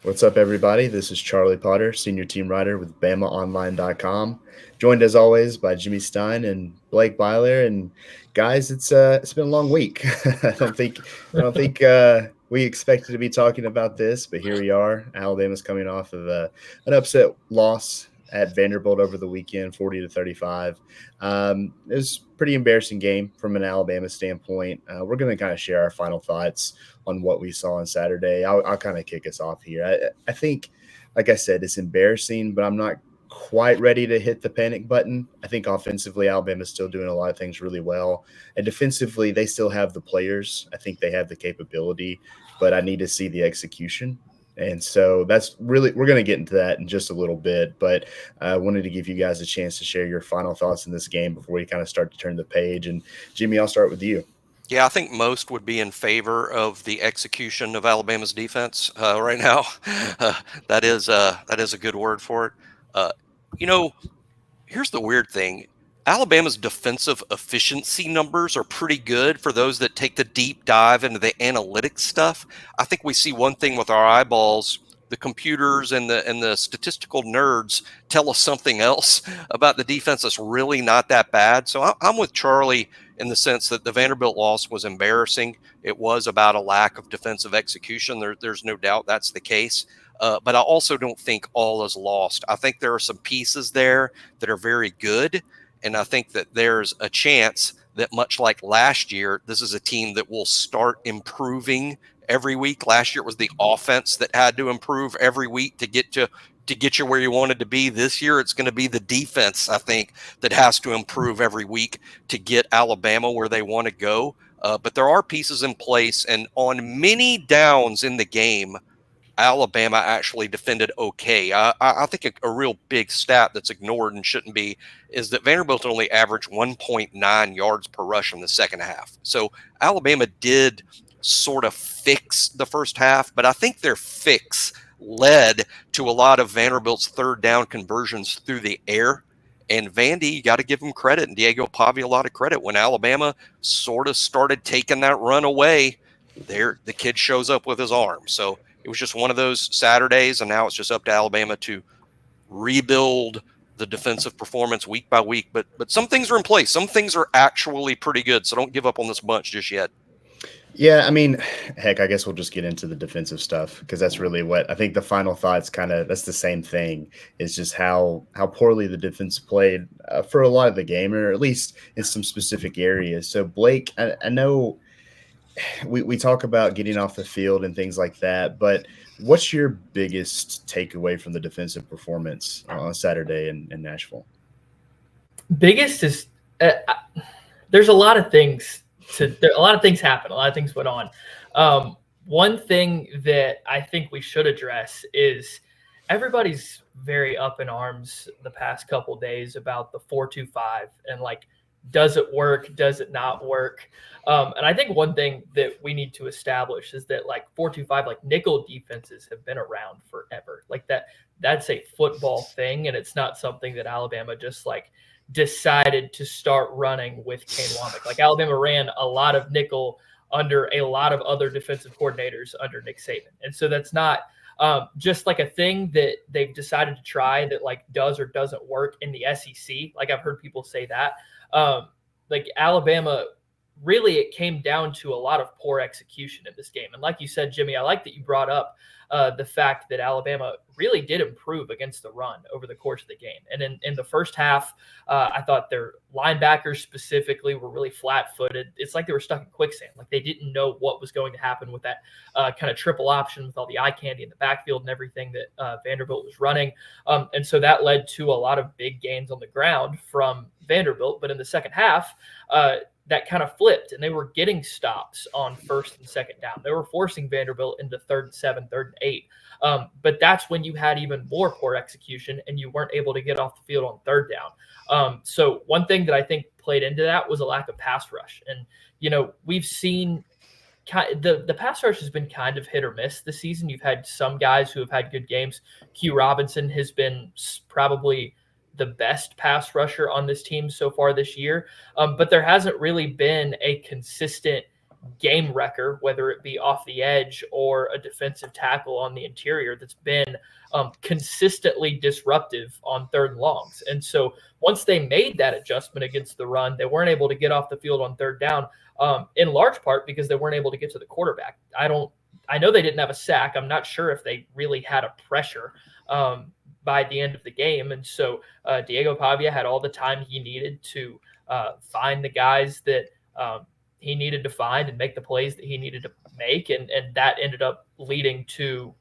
What's up, everybody? This is Charlie Potter, senior team writer with BamaOnLine.com. Joined as always by Jimmy Stein and Blake Byler. And guys, it's been a long week. I don't think we expected to be talking about this, but here we are. Alabama's coming off of an upset loss at Vanderbilt over the weekend, 40-35. It was a pretty embarrassing game from an Alabama standpoint. We're going to kind of share our final thoughts on what we saw on Saturday. I'll kind of kick us off here. I think, like I said, it's embarrassing, but I'm not quite ready to hit the panic button. I think offensively, Alabama's still doing a lot of things really well. And defensively, they still have the players. I think they have the capability, but I need to see the execution. And so that's really, we're going to get into that in just a little bit, but I wanted to give you guys a chance to share your final thoughts in this game before we kind of start to turn the page. And Jimmy, I'll start with you. Yeah, I think most would be in favor of the execution of Alabama's defense right now. That is a good word for it. You know, here's the weird thing. Alabama's defensive efficiency numbers are pretty good for those that take the deep dive into the analytics stuff. I think we see one thing with our eyeballs. The computers and the statistical nerds tell us something else about the defense that's really not that bad. So I'm with Charlie in the sense that the Vanderbilt loss was embarrassing. It was about a lack of defensive execution. There's no doubt that's the case. But I also don't think all is lost. I think there are some pieces there that are very good. And I think that there's a chance that, much like last year, this is a team that will start improving every week. Last year it was the offense that had to improve every week to get you where you wanted to be. This year it's going to be the defense, I think, that has to improve every week to get Alabama where they want to go. But there are pieces in place, and on many downs in the game, Alabama actually defended okay. I think a real big stat that's ignored and shouldn't be is that Vanderbilt only averaged 1.9 yards per rush in the second half. So Alabama did sort of fix the first half, but I think their fix led to a lot of Vanderbilt's third down conversions through the air. And Vandy, you got to give him credit, and Diego Pavia a lot of credit. When Alabama sort of started taking that run away, the kid shows up with his arm. So it was just one of those Saturdays, and now it's just up to Alabama to rebuild the defensive performance week by week. But some things are in place. Some things are actually pretty good, so don't give up on this bunch just yet. Yeah, I mean, heck, I guess we'll just get into the defensive stuff because that's really what I think the final thoughts that's the same thing. Is just how poorly the defense played for a lot of the game, or at least in some specific areas. So Blake, I know we talk about getting off the field and things like that, but what's your biggest takeaway from the defensive performance on Saturday in Nashville? Biggest is there's a lot of things a lot of things happened. A lot of things went on. One thing that I think we should address is everybody's very up in arms the past couple of days about the 4-2-5 and does it work? Does it not work? And I think one thing that we need to establish is that 4-2-5, nickel defenses have been around forever. That's a football thing, and it's not something that Alabama just decided to start running with Kane Womack. Alabama ran a lot of nickel under a lot of other defensive coordinators under Nick Saban. And so that's not just a thing that they've decided to try that does or doesn't work in the SEC. I've heard people say that. Alabama, really, it came down to a lot of poor execution in this game. And like you said, Jimmy, I like that you brought up the fact that Alabama really did improve against the run over the course of the game. And in the first half, I thought their linebackers specifically were really flat-footed. It's like they were stuck in quicksand. They didn't know what was going to happen with that kind of triple option with all the eye candy in the backfield and everything that Vanderbilt was running. And so that led to a lot of big gains on the ground from Vanderbilt. But in the second half, that kind of flipped, and they were getting stops on first and second down. They were forcing Vanderbilt into 3rd and 7, 3rd and 8. But that's when you had even more poor execution, and you weren't able to get off the field on 3rd down. So one thing that I think played into that was a lack of pass rush. And, we've seen the pass rush has been kind of hit or miss this season. You've had some guys who have had good games. Q Robinson has been probably the best pass rusher on this team so far this year. But there hasn't really been a consistent game wrecker, whether it be off the edge or a defensive tackle on the interior that's been consistently disruptive on 3rd and longs. And so once they made that adjustment against the run, they weren't able to get off the field on 3rd down, in large part because they weren't able to get to the quarterback. I know they didn't have a sack. I'm not sure if they really had a pressure by the end of the game. And so Diego Pavia had all the time he needed to find the guys that he needed to find and make the plays that he needed to make. And that ended up leading to,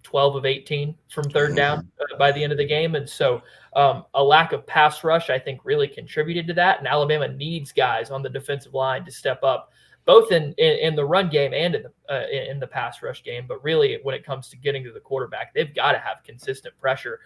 12 of 18 from 3rd down by the end of the game. And so a lack of pass rush, I think, really contributed to that. And Alabama needs guys on the defensive line to step up, both in the run game and in the pass rush game. But really, when it comes to getting to the quarterback, they've got to have consistent pressure,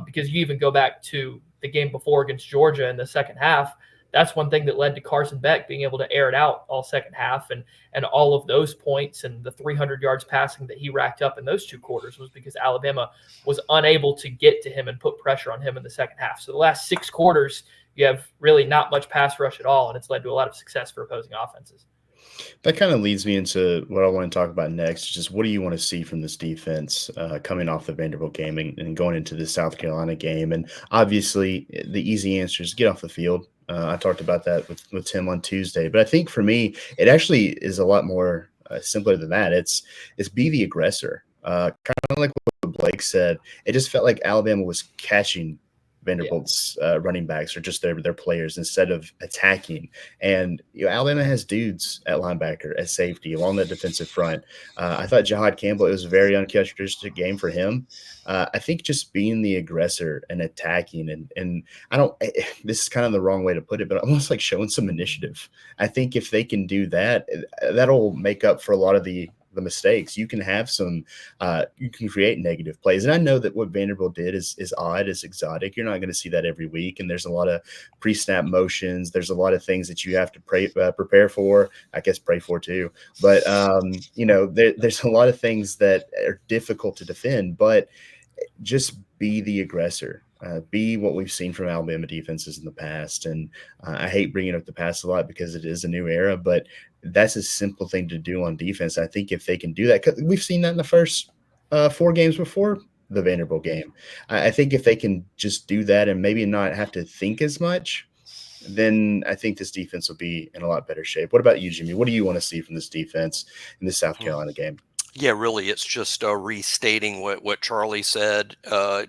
because you even go back to the game before against Georgia in the second half. That's one thing that led to Carson Beck being able to air it out all second half, and all of those points and the 300 yards passing that he racked up in those 2 quarters was because Alabama was unable to get to him and put pressure on him in the second half. So the last 6 quarters, you have really not much pass rush at all, and it's led to a lot of success for opposing offenses. That kind of leads me into what I want to talk about next. Just what do you want to see from this defense coming off the Vanderbilt game and going into the South Carolina game? And obviously, the easy answer is get off the field. I talked about that with Tim on Tuesday. But I think for me, it actually is a lot more simpler than that. It's be the aggressor. Kind of like what Blake said. It just felt like Alabama was catching Vanderbilt's running backs or just their players instead of attacking. And Alabama has dudes at linebacker, at safety, along that defensive front. I thought Jihad Campbell, it was a very uncharacteristic game for him. I think just being the aggressor and attacking, and this is kind of the wrong way to put it, but almost like showing some initiative. I think if they can do that, that'll make up for a lot of the mistakes. You can have some, you can create negative plays. And I know that what Vanderbilt did is odd, is exotic. You're not going to see that every week. And there's a lot of pre-snap motions. There's a lot of things that you have to prepare for, I guess pray for too. But, there's a lot of things that are difficult to defend, but just be the aggressor. Be what we've seen from Alabama defenses in the past. And I hate bringing up the past a lot because it is a new era, but that's a simple thing to do on defense. I think if they can do that, because we've seen that in the first 4 games before the Vanderbilt game. I think if they can just do that and maybe not have to think as much, then I think this defense will be in a lot better shape. What about you, Jimmy? What do you want to see from this defense in the South Carolina game? Yeah, really, it's just restating what Charlie said,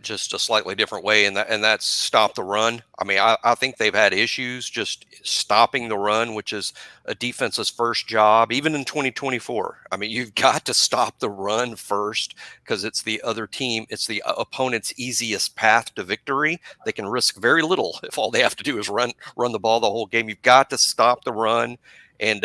just a slightly different way, and that's stop the run. I mean, I think they've had issues just stopping the run, which is a defense's first job, even in 2024. I mean, you've got to stop the run first because it's the other team, it's the opponent's easiest path to victory. They can risk very little if all they have to do is run the ball the whole game. You've got to stop the run, and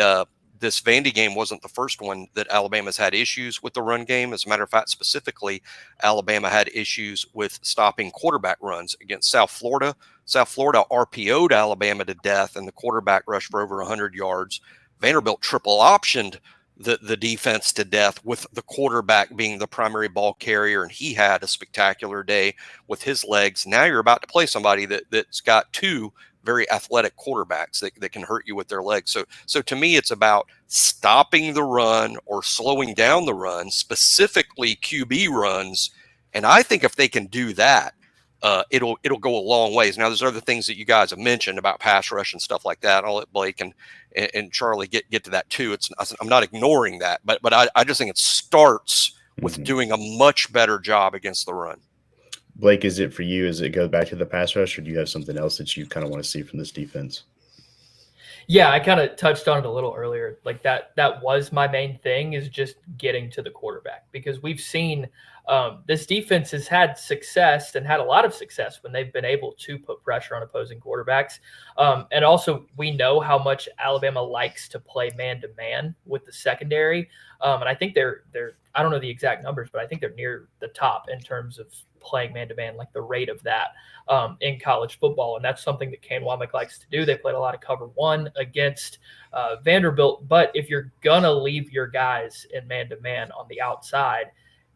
this Vandy game wasn't the first one that Alabama's had issues with the run game. As a matter of fact, specifically, Alabama had issues with stopping quarterback runs against South Florida. South Florida RPO'd Alabama to death, and the quarterback rushed for over 100 yards. Vanderbilt triple optioned the defense to death with the quarterback being the primary ball carrier, and he had a spectacular day with his legs. Now you're about to play somebody that's got 2 very athletic quarterbacks that can hurt you with their legs. So to me, it's about stopping the run or slowing down the run, specifically QB runs. And I think if they can do that, it'll go a long ways. Now, there's other things that you guys have mentioned about pass rush and stuff like that. I'll let Blake and Charlie get to that too. I'm not ignoring that, but I just think it starts with doing a much better job against the run. Blake, is it for you? Is it go back to the pass rush, or do you have something else that you kind of want to see from this defense? Yeah, I kind of touched on it a little earlier. Like that was my main thing, is just getting to the quarterback, because we've seen this defense has had success and had a lot of success when they've been able to put pressure on opposing quarterbacks. And also, we know how much Alabama likes to play man-to-man with the secondary. And I think they're I don't know the exact numbers, but I think they're near the top in terms of playing man-to-man, like the rate of that in college football. And that's something that Kane Womack likes to do. They played a lot of cover 1 against Vanderbilt. But if you're going to leave your guys in man-to-man on the outside,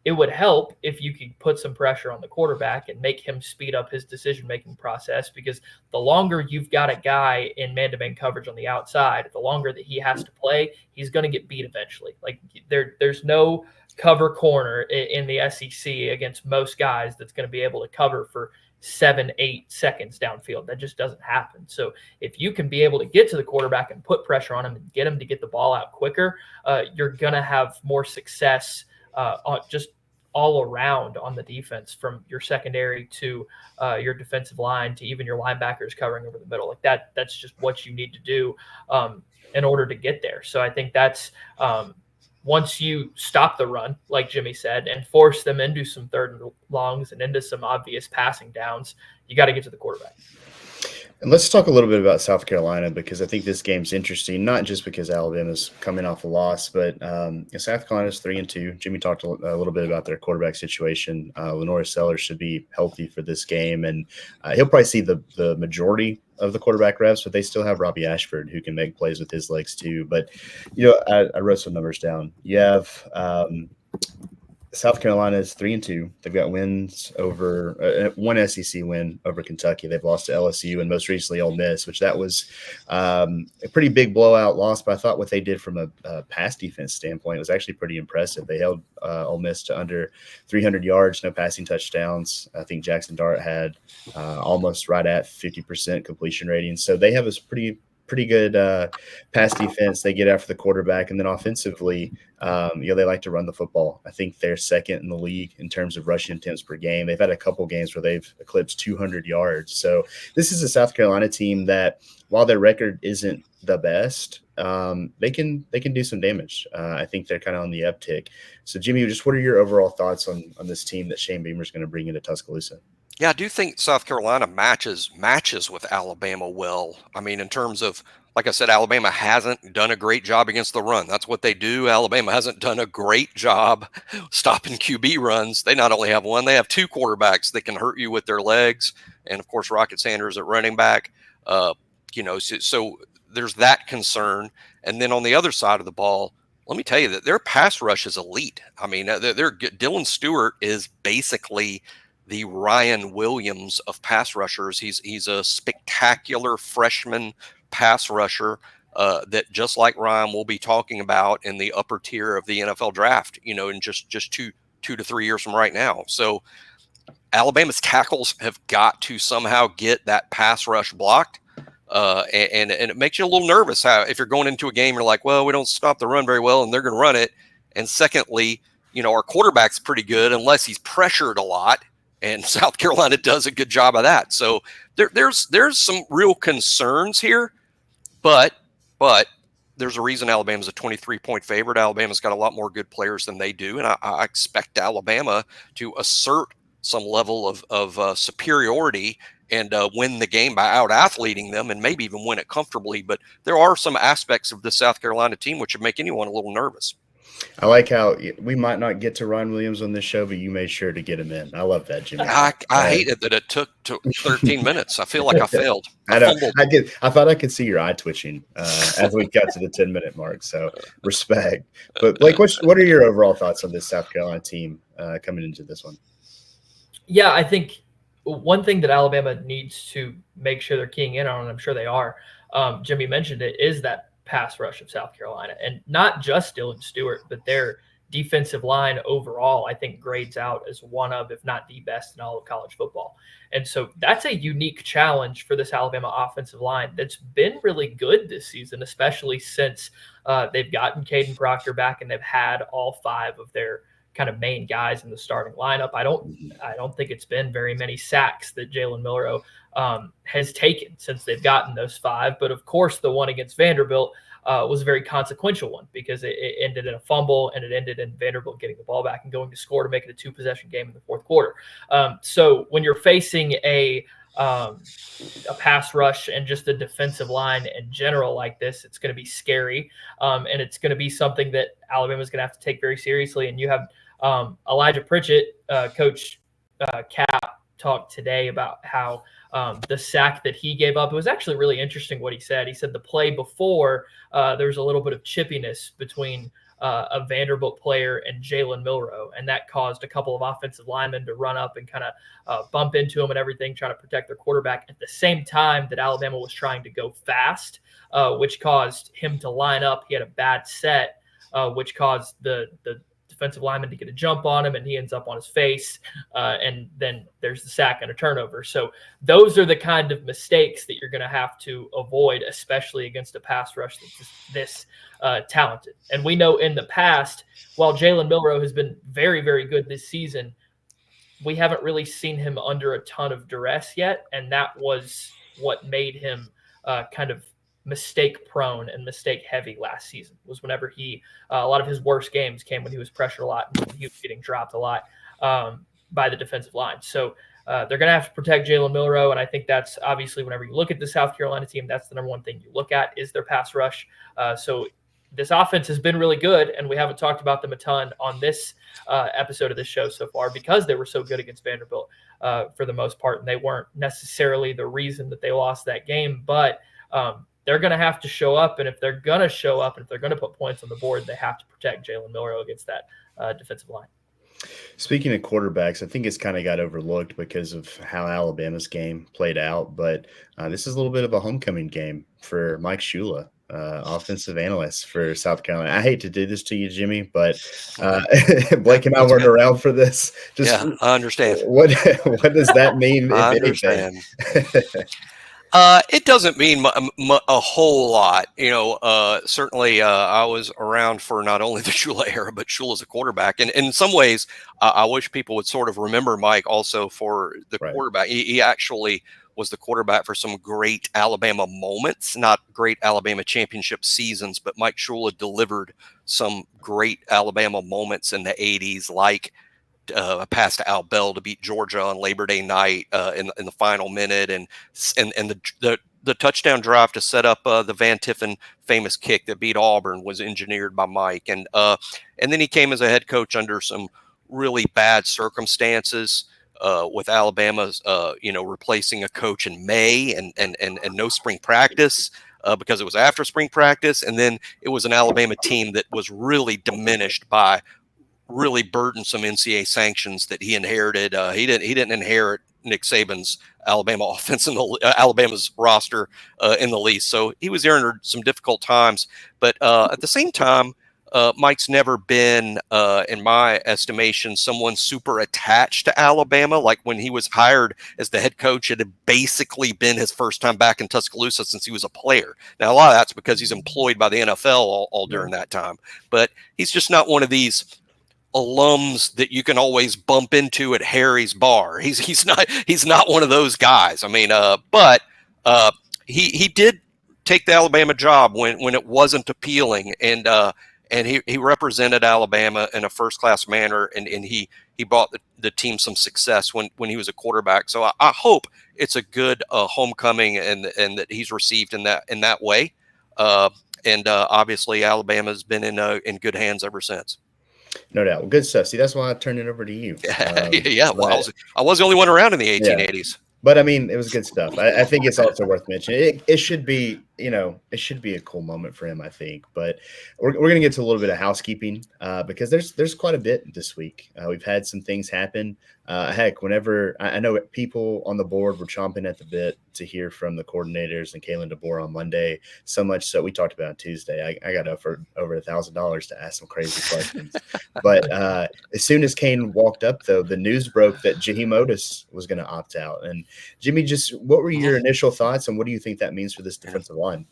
it would help if you could put some pressure on the quarterback and make him speed up his decision-making process, because the longer you've got a guy in man-to-man coverage on the outside, the longer that he has to play, he's going to get beat eventually. Like there's no cover corner in the SEC against most guys that's going to be able to cover for 7-8 seconds downfield. That just doesn't happen. So if you can be able to get to the quarterback and put pressure on him and get him to get the ball out quicker, you're going to have more success just all around on the defense, from your secondary to your defensive line to even your linebackers covering over the middle. Like that's just what you need to do in order to get there. So I think that's once you stop the run, like Jimmy said, and force them into some third and longs and into some obvious passing downs, you got to get to the quarterback. And let's talk a little bit about South Carolina, because I think this game's interesting, not just because Alabama's coming off a loss, but South Carolina's 3-2. Jimmy talked a little bit about their quarterback situation. Lenore Sellers should be healthy for this game, and he'll probably see the majority of the quarterback reps, but they still have Robbie Ashford, who can make plays with his legs too. But, I wrote some numbers down. You have South Carolina is 3-2. They've got wins over one SEC win over Kentucky. They've lost to LSU and most recently Ole Miss, which that was a pretty big blowout loss. But I thought what they did from a pass defense standpoint was actually pretty impressive. They held Ole Miss to under 300 yards, no passing touchdowns. I think Jackson Dart had almost right at 50% completion rating. So they have a pretty good pass defense. They get after the quarterback, and then offensively, they like to run the football. I think they're second in the league in terms of rushing attempts per game. They've had a couple games where they've eclipsed 200 yards. So this is a South Carolina team that, while their record isn't the best, they can do some damage. I think they're kind of on the uptick. So Jimmy, just what are your overall thoughts on this team that Shane Beamer's going to bring into Tuscaloosa? Yeah, I do think South Carolina matches with Alabama well. I mean, in terms of, like I said, Alabama hasn't done a great job against the run. That's what they do. Alabama hasn't done a great job stopping QB runs. They not only have one, they have two quarterbacks that can hurt you with their legs. And, of course, Rocket Sanders at running back. So there's that concern. And then on the other side of the ball, let me tell you that their pass rush is elite. I mean, Dylan Stewart is basically the Ryan Williams of pass rushers. He's a spectacular freshman pass rusher that, just like Ryan, we'll be talking about in the upper tier of the NFL draft, in just two to 3 years from right now. So Alabama's tackles have got to somehow get that pass rush blocked. And it makes you a little nervous if you're going into a game, you're like, well, we don't stop the run very well and they're going to run it. And secondly, our quarterback's pretty good unless he's pressured a lot. And South Carolina does a good job of that. So there's some real concerns here, but there's a reason Alabama's a 23-point favorite. Alabama's got a lot more good players than they do, and I expect Alabama to assert some level of superiority and win the game by out-athleting them and maybe even win it comfortably. But there are some aspects of the South Carolina team which would make anyone a little nervous. I like how we might not get to Ryan Williams on this show, but you made sure to get him in. I love that, Jimmy. I hated that it took 13 minutes. I feel like I failed. I know. I thought I could see your eye twitching as we got to the 10-minute mark. So respect. But Blake, what are your overall thoughts on this South Carolina team coming into this one? Yeah, I think one thing that Alabama needs to make sure they're keying in on, and I'm sure they are, Jimmy mentioned it, is that pass rush of South Carolina, and not just Dylan Stewart, but their defensive line overall, I think grades out as one of, if not the best in all of college football. And so that's a unique challenge for this Alabama offensive line that's been really good this season, especially since they've gotten Caden Proctor back and they've had all five of their kind of main guys in the starting lineup. I don't think it's been very many sacks that Jalen Milroe has taken since they've gotten those five. But of course, the one against Vanderbilt was a very consequential one because it ended in a fumble and it ended in Vanderbilt getting the ball back and going to score to make it a 2-possession game in the fourth quarter. So when you're facing a pass rush and just a defensive line in general like this, it's going to be scary. And it's going to be something that Alabama's going to have to take very seriously. And you have Elijah Pritchett, Coach Cap, talked today about how the sack that he gave up, it was actually really interesting what he said. He said the play before, there was a little bit of chippiness between a Vanderbilt player and Jalen Milroe, and that caused a couple of offensive linemen to run up and kind of bump into him and everything, trying to protect their quarterback at the same time that Alabama was trying to go fast, which caused him to line up. He had a bad set, which caused the defensive lineman to get a jump on him, and he ends up on his face, and then there's the sack and a turnover. So those are the kind of mistakes that you're going to have to avoid, especially against a pass rush that's this talented. And we know in the past, while Jalen Milroe has been very, very good this season, we haven't really seen him under a ton of duress yet, and that was what made him kind of mistake prone and mistake heavy last season. Was whenever he a lot of his worst games came when he was pressured a lot and when he was getting dropped a lot by the defensive line. So they're going to have to protect Jalen Milroe, and I think that's obviously whenever you look at the South Carolina team, that's the number one thing you look at is their pass rush. So this offense has been really good, and we haven't talked about them a ton on this episode of this show so far because they were so good against Vanderbilt for the most part, and they weren't necessarily the reason that they lost that game, but they're going to have to show up, and if they're going to show up and if they're going to put points on the board, they have to protect Jalen Milroe against that defensive line. Speaking of quarterbacks, I think it's kind of got overlooked because of how Alabama's game played out, but this is a little bit of a homecoming game for Mike Shula, offensive analyst for South Carolina. I hate to do this to you, Jimmy, but Blake and I weren't around for this. I understand. What does that mean, I if understand. anything? It doesn't mean a whole lot. Certainly I was around for not only the Shula era, but Shula's a quarterback. And in some ways, I wish people would sort of remember Mike also for the quarterback. He actually was the quarterback for some great Alabama moments, not great Alabama championship seasons, but Mike Shula delivered some great Alabama moments in the 80s, like a pass to Al Bell to beat Georgia on Labor Day night in the final minute, and the touchdown drive to set up the Van Tiffen famous kick that beat Auburn was engineered by Mike, and then he came as a head coach under some really bad circumstances with Alabama's replacing a coach in May and no spring practice. Because it was after spring practice, and then it was an Alabama team that was really diminished by really burdensome NCAA sanctions that he inherited. He didn't inherit Nick Saban's Alabama offense in Alabama's roster in the least. So he was there under some difficult times. But at the same time, Mike's never been, in my estimation, someone super attached to Alabama. Like when he was hired as the head coach, it had basically been his first time back in Tuscaloosa since he was a player. Now, a lot of that's because he's employed by the NFL all during that time. But he's just not one of these alums that you can always bump into at Harry's bar. He's not one of those guys. I mean, but he did take the Alabama job when it wasn't appealing, and he represented Alabama in a first-class manner, and he brought the team some success when he was a quarterback. So I hope it's a good homecoming and that he's received in that way. And obviously Alabama's been in good hands ever since. No doubt. Well, good stuff. See, that's why I turned it over to you. Well, I was the only one around in the 1880s. But I mean, it was good stuff. I think it's also worth mentioning. It should be, it should be a cool moment for him, I think. But we're going to get to a little bit of housekeeping because there's quite a bit this week. We've had some things happen. Heck, whenever I know people on the board were chomping at the bit to hear from the coordinators and Kalen DeBoer on Monday, so much so we talked about Tuesday. I got offered over $1,000 to ask some crazy questions. But as soon as Kane walked up, though, the news broke that Jaheim Otis was going to opt out. And Jimmy, just what were your initial thoughts, and what do you think that means for this defensive line?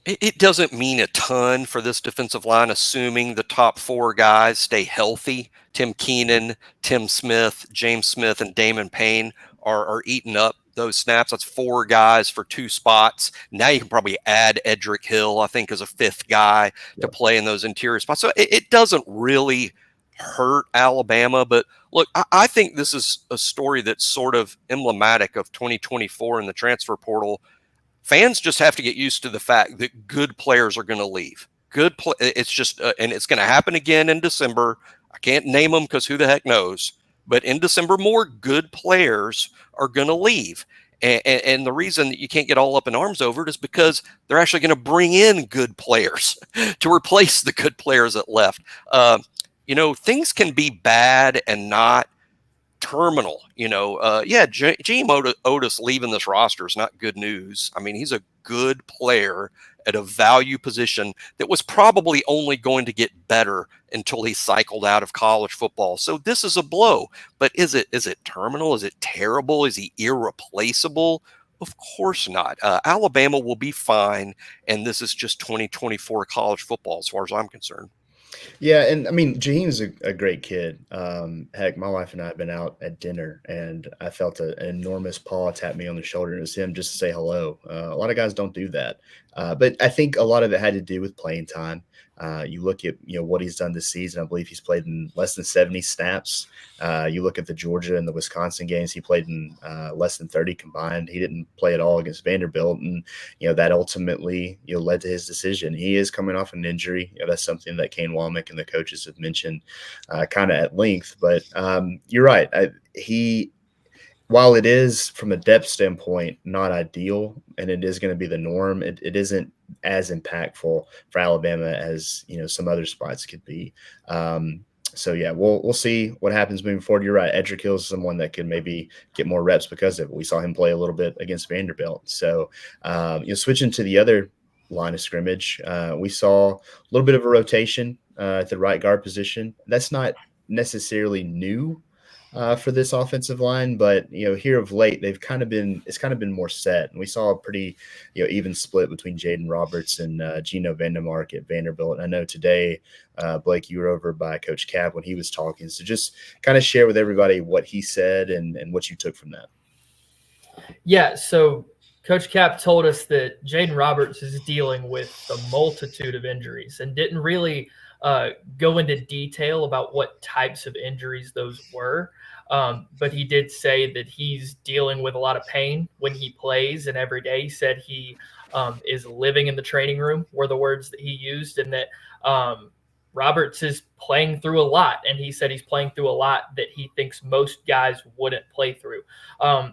It doesn't mean a ton for this defensive line, assuming the top four guys stay healthy. Tim Keenan, Tim Smith, James Smith, and Damon Payne are eating up those snaps. That's four guys for two spots. Now you can probably add Edric Hill, I think, as a fifth guy to play in those interior spots. So it doesn't really hurt Alabama. But look, I think this is a story that's sort of emblematic of 2024 in the transfer portal. Fans just have to get used to the fact that good players are going to leave. It's just, and it's going to happen again in December. I can't name them because who the heck knows. But in December, more good players are going to leave. And the reason that you can't get all up in arms over it is because they're actually going to bring in good players to replace the good players that left. Things can be bad and not terminal. James Otis leaving this roster is not good news. I mean, he's a good player at a value position that was probably only going to get better until he cycled out of college football. So this is a blow. But is it terminal? Is it terrible? Is he irreplaceable? Of course not. Alabama will be fine, and this is just 2024 college football as far as I'm concerned. Yeah, and I mean, Jaheim's a great kid. Heck, my wife and I have been out at dinner, and I felt an enormous paw tap me on the shoulder, and it was him just to say hello. A lot of guys don't do that, but I think a lot of it had to do with playing time. You look at what he's done this season. I believe he's played in less than 70 snaps. You look at the Georgia and the Wisconsin games; he played in less than 30 combined. He didn't play at all against Vanderbilt, and that ultimately led to his decision. He is coming off an injury. That's something that Kane Womack and the coaches have mentioned kind of at length. But you're right. While it is from a depth standpoint not ideal, and it is going to be the norm, it isn't as impactful for Alabama as some other spots could be. So yeah, we'll see what happens moving forward. You're right. Edric Hill is someone that could maybe get more reps because of it. We saw him play a little bit against Vanderbilt. So switching to the other line of scrimmage, we saw a little bit of a rotation at the right guard position. That's not necessarily new for this offensive line, but here of late it's kind of been more set, and we saw a pretty even split between Jaden Roberts and Gino Vandermark at Vanderbilt. And I know today, Blake, you were over by Coach Cap when he was talking, so just kind of share with everybody what he said and what you took from that. Yeah, so Coach Cap told us that Jaden Roberts is dealing with a multitude of injuries and didn't really go into detail about what types of injuries those were. But he did say that he's dealing with a lot of pain when he plays, and every day he said he is living in the training room, were the words that he used, and that Roberts is playing through a lot. And he said he's playing through a lot that he thinks most guys wouldn't play through,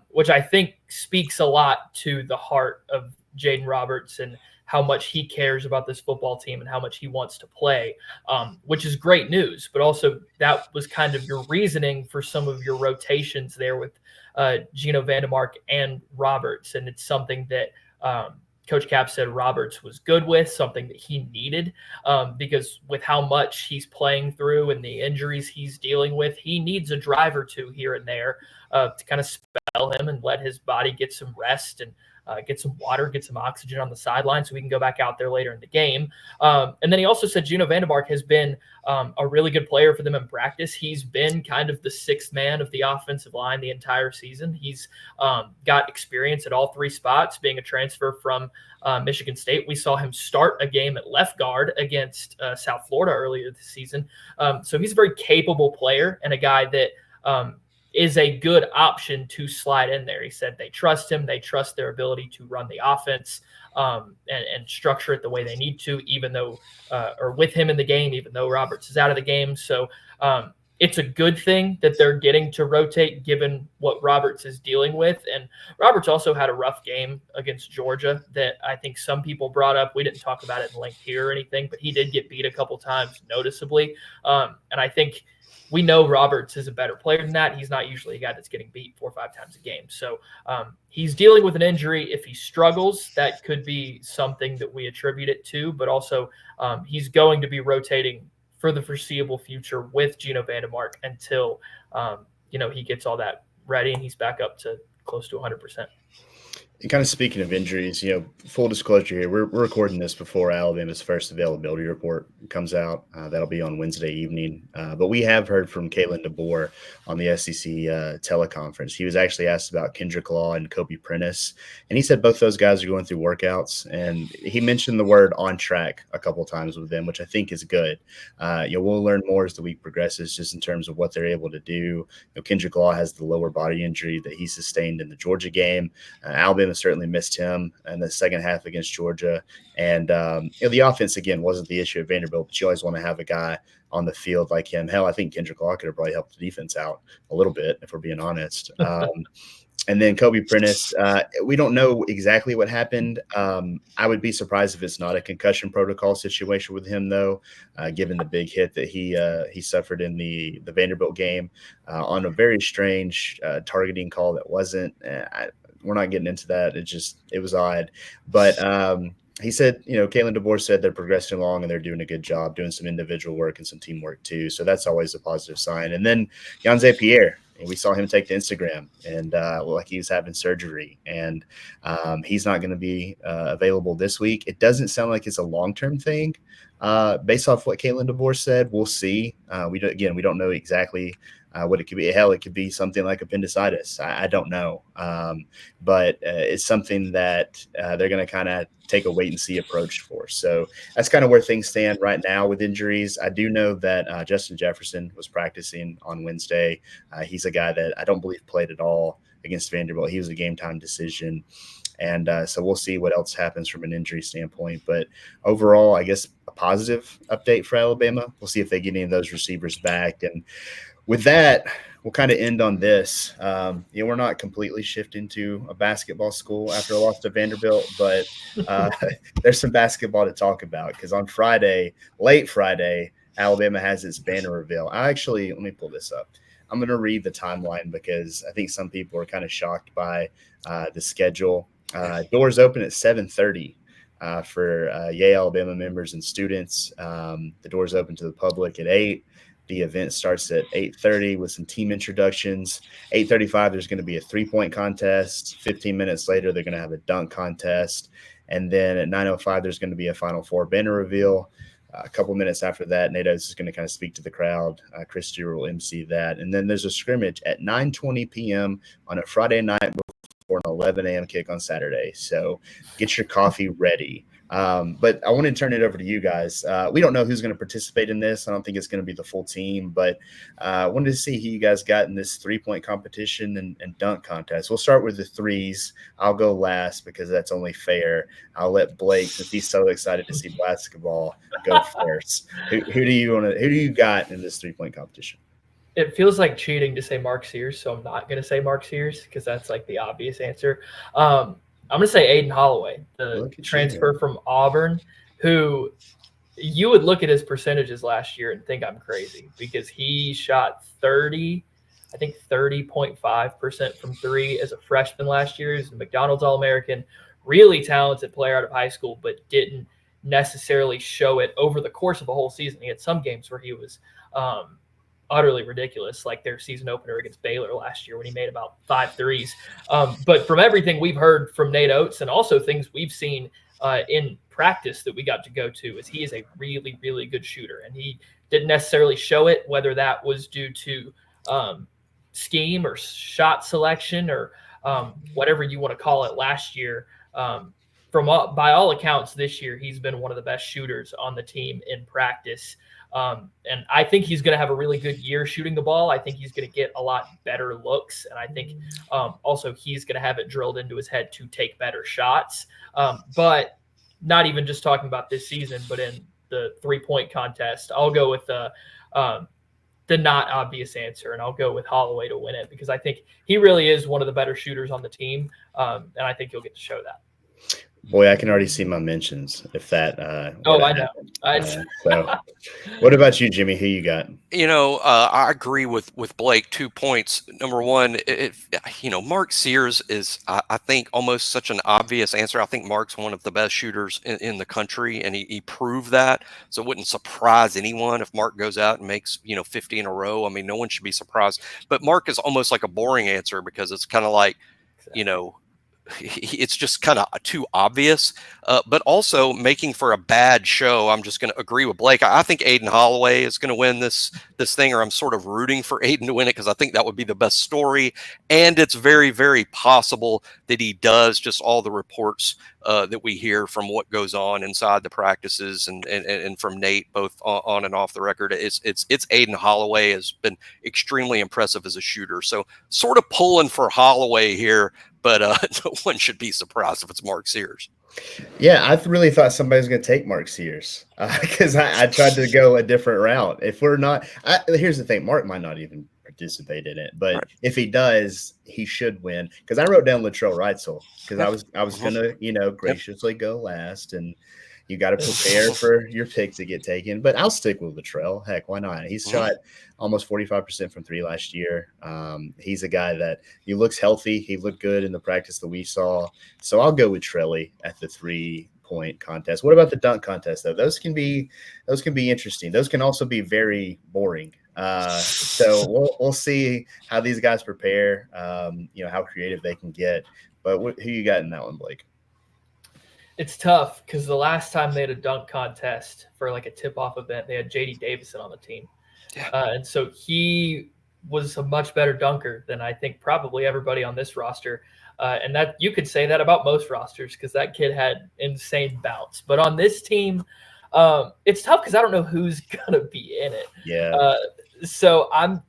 which I think speaks a lot to the heart of Jaden Roberts and how much he cares about this football team and how much he wants to play, which is great news. But also that was kind of your reasoning for some of your rotations there with Gino Vandermark and Roberts. And it's something that Coach Cap said Roberts was good with, something that he needed, because with how much he's playing through and the injuries he's dealing with, he needs a drive or two here and there to kind of spell him and let his body get some rest and get some water, get some oxygen on the sideline so we can go back out there later in the game. And then he also said Gino Vandermark has been a really good player for them in practice. He's been kind of the sixth man of the offensive line the entire season. He's got experience at all three spots, being a transfer from Michigan State. We saw him start a game at left guard against South Florida earlier this season. So he's a very capable player and a guy that is a good option to slide in there. He said they trust him. They trust their ability to run the offense and structure it the way they need to, even though, or with him in the game, even though Roberts is out of the game. So it's a good thing that they're getting to rotate given what Roberts is dealing with. And Roberts also had a rough game against Georgia that I think some people brought up. We didn't talk about it in length here or anything, but he did get beat a couple times noticeably. And I think we know Roberts is a better player than that. He's not usually a guy that's getting beat 4 or 5 times a game. So he's dealing with an injury. If he struggles, that could be something that we attribute it to. But also he's going to be rotating for the foreseeable future with Gino Vandermark until, he gets all that ready and he's back up to close to 100%. And kind of speaking of injuries, full disclosure here, we're recording this before Alabama's first availability report comes out. That'll be on Wednesday evening. But we have heard from Kalen DeBoer on the SEC teleconference. He was actually asked about Kendrick Law and Kobe Prentice, and he said both those guys are going through workouts. And he mentioned the word on track a couple of times with them, which I think is good. We'll learn more as the week progresses, just in terms of what they're able to do. Kendrick Law has the lower body injury that he sustained in the Georgia game. Alabama certainly missed him in the second half against Georgia. And, the offense, again, wasn't the issue at Vanderbilt, but you always want to have a guy on the field like him. Hell, I think Kendrick Law could have probably helped the defense out a little bit, if we're being honest. And then Kobe Prentice, we don't know exactly what happened. I would be surprised if it's not a concussion protocol situation with him, though, given the big hit that he suffered in the Vanderbilt game on a very strange targeting call that wasn't. We're not getting into that. It was odd, but he said, Kalen DeBoer said they're progressing along and they're doing a good job, doing some individual work and some teamwork too. So that's always a positive sign. And then Yanze Pierre, we saw him take to Instagram and like he was having surgery, and he's not going to be available this week. It doesn't sound like it's a long-term thing based off what Kalen DeBoer said. We'll see. We don't know exactly what it could be. Hell, it could be something like appendicitis. I don't know. But it's something that they're going to kind of take a wait and see approach for. So that's kind of where things stand right now with injuries. I do know that Justin Jefferson was practicing on Wednesday. He's a guy that I don't believe played at all against Vanderbilt. He was a game time decision. And so we'll see what else happens from an injury standpoint. But overall, I guess a positive update for Alabama. We'll see if they get any of those receivers back. And with that, we'll kind of end on this. We're not completely shifting to a basketball school after a loss to Vanderbilt, but there's some basketball to talk about because on Friday, late Friday, Alabama has its banner reveal. Let me pull this up. I'm going to read the timeline because I think some people are kind of shocked by the schedule. Doors open at 7:30 for Yale Alabama members and students. The doors open to the public at 8. The event starts at 8:30 with some team introductions. 8:35, there's going to be a 3-point contest. 15 minutes later, they're going to have a dunk contest. And then at 9:05, there's going to be a Final Four banner reveal. A couple minutes after that, Nate Oates is going to kind of speak to the crowd. Chris Stewart will MC that. And then there's a scrimmage at 9:20 p.m. on a Friday night before an 11 a.m. kick on Saturday. So get your coffee ready. But I want to turn it over to you guys. We don't know who's going to participate in this. I don't think it's going to be the full team, but I wanted to see who you guys got in this 3-point competition and dunk contest. We'll start with the threes. I'll go last because that's only fair. I'll let Blake, since he's so excited to see basketball, go first. Who do you got in this 3-point competition? It feels like cheating to say Mark Sears, so I'm not going to say Mark Sears because that's like the obvious answer. I'm going to say Aiden Holloway, the transfer from Auburn, who you would look at his percentages last year and think I'm crazy because he shot 30.5% from three as a freshman last year. He's a McDonald's All-American, really talented player out of high school, but didn't necessarily show it over the course of a whole season. He had some games where he was utterly ridiculous, like their season opener against Baylor last year when he made about 5 threes. But from everything we've heard from Nate Oates and also things we've seen in practice that we got to go to, is he is a really, really good shooter. And he didn't necessarily show it, whether that was due to scheme or shot selection or whatever you want to call it last year. By all accounts this year, he's been one of the best shooters on the team in practice. And I think he's going to have a really good year shooting the ball. I think he's going to get a lot better looks. And I think also he's going to have it drilled into his head to take better shots. But not even just talking about this season, but in the 3-point contest, I'll go with the not obvious answer, and I'll go with Holloway to win it because I think he really is one of the better shooters on the team. And I think he'll get to show that. Boy, I can already see my mentions if that. I know. So, what about you, Jimmy? Who you got? I agree with Blake. 2 points. Number one, Mark Sears is, I think, almost such an obvious answer. I think Mark's one of the best shooters in the country, and he proved that. So it wouldn't surprise anyone if Mark goes out and makes 50 in a row. I mean, no one should be surprised. But Mark is almost like a boring answer because it's kind of like, it's just kind of too obvious, but also making for a bad show. I'm just going to agree with Blake. I think Aiden Holloway is going to win this thing, or I'm sort of rooting for Aiden to win it because I think that would be the best story. And it's very, very possible that he does. Just all the reports that we hear from what goes on inside the practices and from Nate, both on and off the record, it's Aiden Holloway has been extremely impressive as a shooter. So sort of pulling for Holloway here. But no one should be surprised if it's Mark Sears. Yeah, I really thought somebody was going to take Mark Sears because I tried to go a different route. If we're not, here's the thing: Mark might not even participate in it. But Right. if he does, he should win. Because I wrote down Latrell Wrightsell because I was gonna graciously go last, and you got to prepare for your pick to get taken. But I'll stick with Latrell. Heck, why not? He's shot almost 45% from three last year. He's a guy that he looks healthy. He looked good in the practice that we saw. So I'll go with Trelly at the 3-point contest. What about the dunk contest though? Those can be interesting. Those can also be very boring. So we'll see how these guys prepare. How creative they can get. But who you got in that one, Blake? It's tough because the last time they had a dunk contest for like a tip-off event, they had J.D. Davison on the team. Yeah. And so he was a much better dunker than I think probably everybody on this roster. And that you could say that about most rosters because that kid had insane bounce. But on this team, it's tough because I don't know who's going to be in it. Yeah. So I'm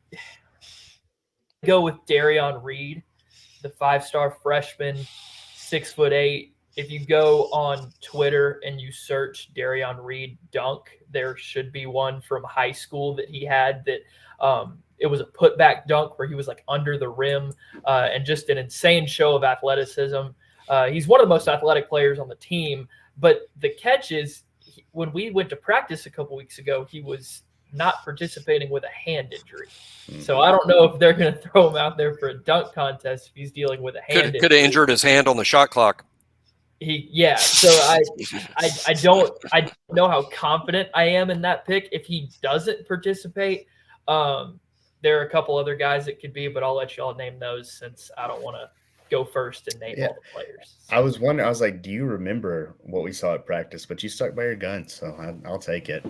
go with Darion Reed, the 5-star freshman, 6'8". If you go on Twitter and you search Darion Reed dunk, there should be one from high school that he had that it was a putback dunk where he was like under the rim and just an insane show of athleticism. He's one of the most athletic players on the team, but the catch is when we went to practice a couple weeks ago, he was not participating with a hand injury. So I don't know if they're going to throw him out there for a dunk contest if he's dealing with a hand injury. Could have injured his hand on the shot clock. So I don't know how confident I am in that pick. If he doesn't participate, there are a couple other guys it could be, but I'll let y'all name those since I don't want to go first and name all the players. I was wondering, I was like, do you remember what we saw at practice? But you stuck by your guns, so I'll take it.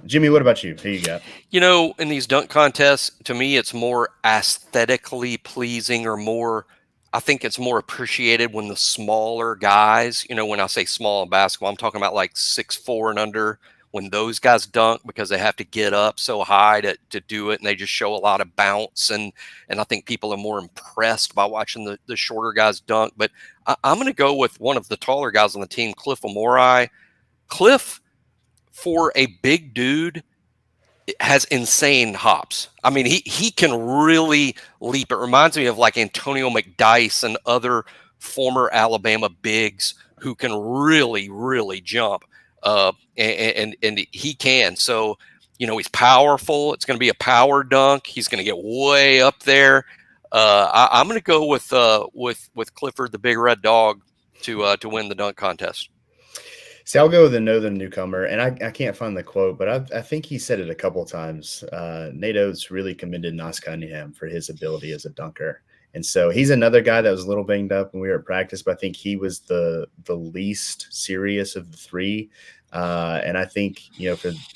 Jimmy, what about you? Who you got? In these dunk contests, to me, it's more aesthetically pleasing or more – I think it's more appreciated when the smaller guys, when I say small in basketball, I'm talking about like 6'4" and under, when those guys dunk because they have to get up so high to do it, and they just show a lot of bounce. And I think people are more impressed by watching the shorter guys dunk. But I'm going to go with one of the taller guys on the team, Cliff Amorai. Cliff, for a big dude, has insane hops. I mean, he can really leap. It reminds me of like Antonio McDyess and other former Alabama bigs who can really, really jump. And he can. So, he's powerful. It's going to be a power dunk. He's going to get way up there. I'm going to go with Clifford, the big red dog, to win the dunk contest. See, I'll go with another newcomer, and I can't find the quote, but I think he said it a couple of times. Nate Oates really commended Nas Cunningham for his ability as a dunker. And so he's another guy that was a little banged up when we were at practice, but I think he was the least serious of the three. And I think,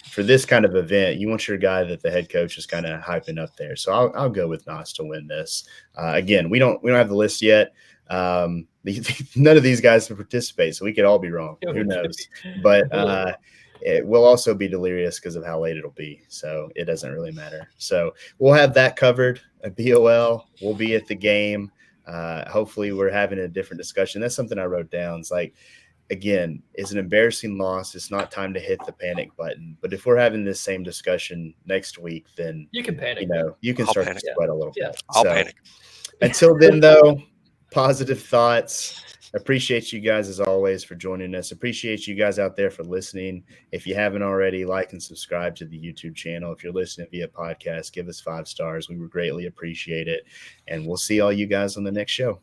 for this kind of event, you want your guy that the head coach is kind of hyping up there. So I'll go with Nas to win this. Again, we don't have the list yet. None of these guys can participate, so we could all be wrong. Who knows? But it will also be delirious because of how late it'll be. So it doesn't really matter. So we'll have that covered at BOL. We'll be at the game. Hopefully we're having a different discussion. That's something I wrote down. It's like, again, it's an embarrassing loss. It's not time to hit the panic button. But if we're having this same discussion next week, then you can panic. You can start to sweat a little bit. I'll panic. Until then, though, positive thoughts. Appreciate you guys as always for joining us. Appreciate you guys out there for listening. If you haven't already, like and subscribe to the YouTube channel. If you're listening via podcast, give us 5 stars. We would greatly appreciate it. And we'll see all you guys on the next show.